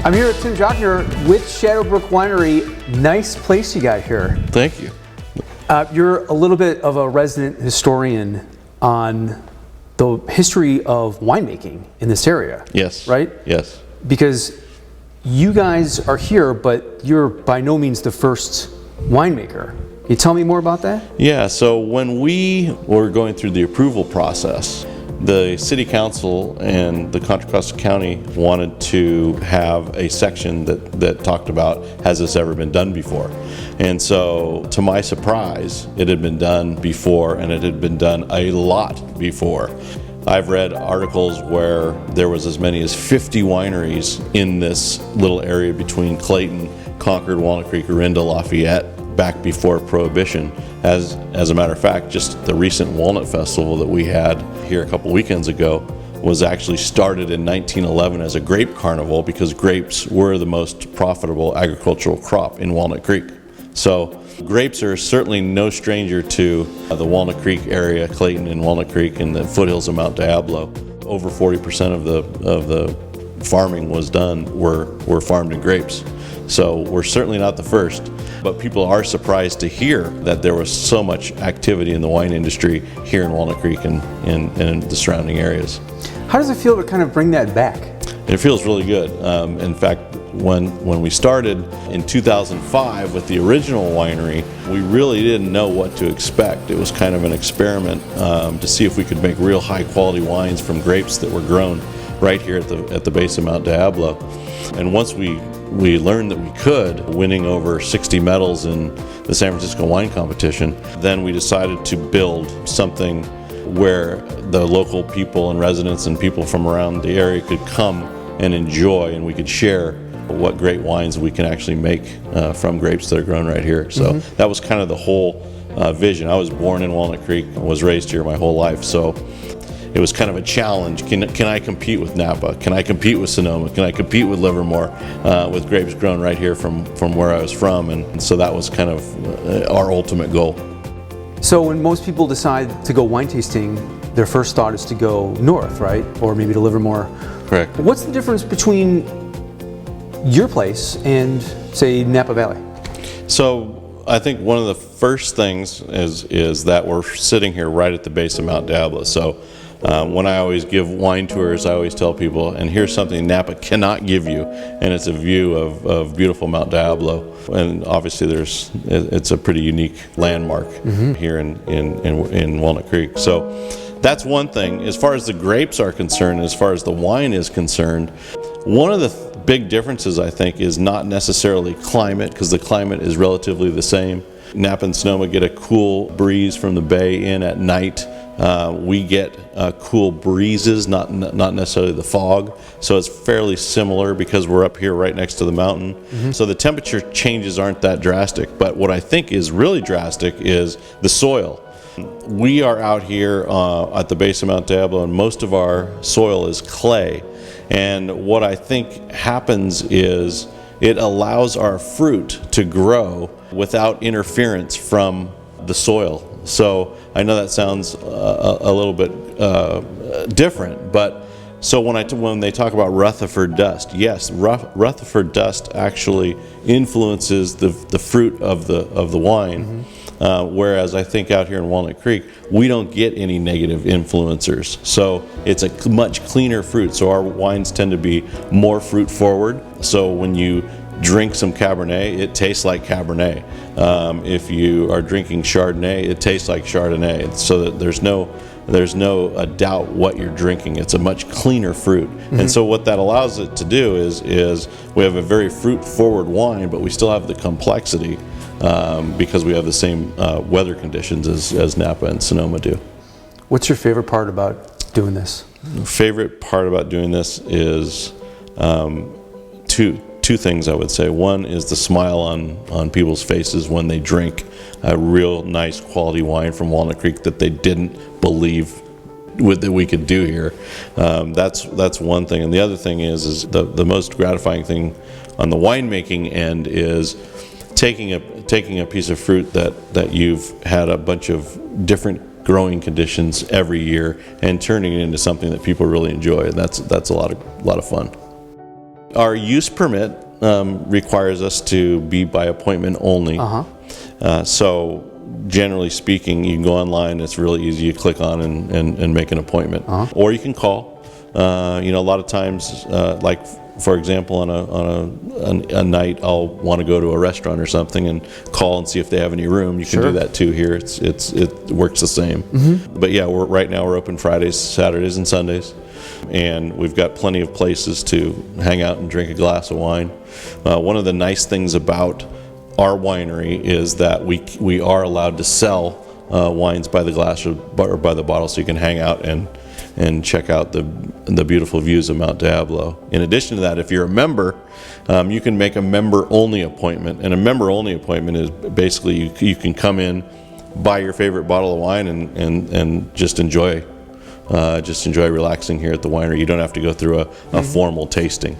I'm here with Tim Jochner with Shadowbrook Winery. Nice place you got here. Thank you. You're a little bit of a resident historian on the history of winemaking in this area. Yes. Right? Yes. Because you guys are here, but you're by no means the first winemaker. Can you tell me more about that? Yeah, so when we were going through the approval process, the City Council and the Contra Costa County wanted to have a section that talked about, has this ever been done before? And so, to my surprise, it had been done before, and it had been done a lot before. I've read articles where there was as many as 50 wineries in this little area between Clayton, Concord, Walnut Creek, Orinda, Lafayette, back before Prohibition. As a matter of fact, just the recent Walnut Festival that we had here a couple weekends ago was actually started in 1911 as a grape carnival because grapes were the most profitable agricultural crop in Walnut Creek. So grapes are certainly no stranger to the Walnut Creek area, Clayton and Walnut Creek and the foothills of Mount Diablo. Over 40% of the farming was done were farmed in grapes. So we're certainly not the first, but people are surprised to hear that there was so much activity in the wine industry here in Walnut Creek and in the surrounding areas. How does it feel to kind of bring that back? It feels really good. In fact, when we started in 2005 with the original winery, we really didn't know what to expect. It was kind of an experiment to see if we could make real high quality wines from grapes that were grown right here at the base of Mount Diablo. And once we learned that we could, winning over 60 medals in the San Francisco Wine Competition, then we decided to build something where the local people and residents and people from around the area could come and enjoy, and we could share what great wines we can actually make from grapes that are grown right here. So that was kind of the whole vision. I was born in Walnut Creek, was raised here my whole life, so it was kind of a challenge. Can I compete with Napa? Can I compete with Sonoma? Can I compete with Livermore with grapes grown right here from where I was from? And so that was kind of our ultimate goal. So when most people decide to go wine tasting, their first thought is to go north, right? Or maybe to Livermore. Correct. What's the difference between your place and, say, Napa Valley? So I think one of the first things is that we're sitting here right at the base of Mount Diablo. So when I always give wine tours, I always tell people, and here's something Napa cannot give you, and it's a view of beautiful Mount Diablo. And obviously it's a pretty unique landmark here in Walnut Creek. So that's one thing. As far as the grapes are concerned, as far as the wine is concerned, one of the big differences, I think, is not necessarily climate, because the climate is relatively the same. Napa and Sonoma get a cool breeze from the bay in at night. We get cool breezes, not necessarily the fog, so it's fairly similar because we're up here right next to the mountain. So the temperature changes aren't that drastic, but what I think is really drastic is the soil. We are out here at the base of Mount Diablo, and most of our soil is clay, and what I think happens is it allows our fruit to grow without interference from the soil. So I know that sounds a little bit different, but so when they talk about Rutherford dust, yes, Rutherford dust actually influences the fruit of the wine, whereas I think out here in Walnut Creek we don't get any negative influencers. So it's a much cleaner fruit. So our wines tend to be more fruit forward. So when you drink some Cabernet, it tastes like Cabernet. If you are drinking Chardonnay, it tastes like Chardonnay. So that there's no doubt what you're drinking. It's a much cleaner fruit. And so what that allows it to do is we have a very fruit forward wine, but we still have the complexity because we have the same weather conditions as Napa and Sonoma do. What's your favorite part about doing this? Favorite part about doing this is two things, I would say. One is the smile on people's faces when they drink a real nice quality wine from Walnut Creek that they didn't believe that we could do here. That's one thing. And the other thing is the most gratifying thing on the winemaking end is taking a piece of fruit that you've had a bunch of different growing conditions every year and turning it into something that people really enjoy. And that's a lot of fun. Our use permit requires us to be by appointment only. So generally speaking, you can go online. It's really easy. You click on and make an appointment, or you can call. You know, a lot of times, like for example, on a night, I'll want to go to a restaurant or something and call and see if they have any room. You can do that too here. It works the same. But yeah, right now we're open Fridays, Saturdays, and Sundays, and we've got plenty of places to hang out and drink a glass of wine. One of the nice things about our winery is that we are allowed to sell wines by the glass or by the bottle, so you can hang out and check out the beautiful views of Mount Diablo. In addition to that, if you're a member, you can make a member-only appointment. And a member-only appointment is basically you can come in, buy your favorite bottle of wine, and just enjoy relaxing here at the winery. You don't have to go through a formal tasting.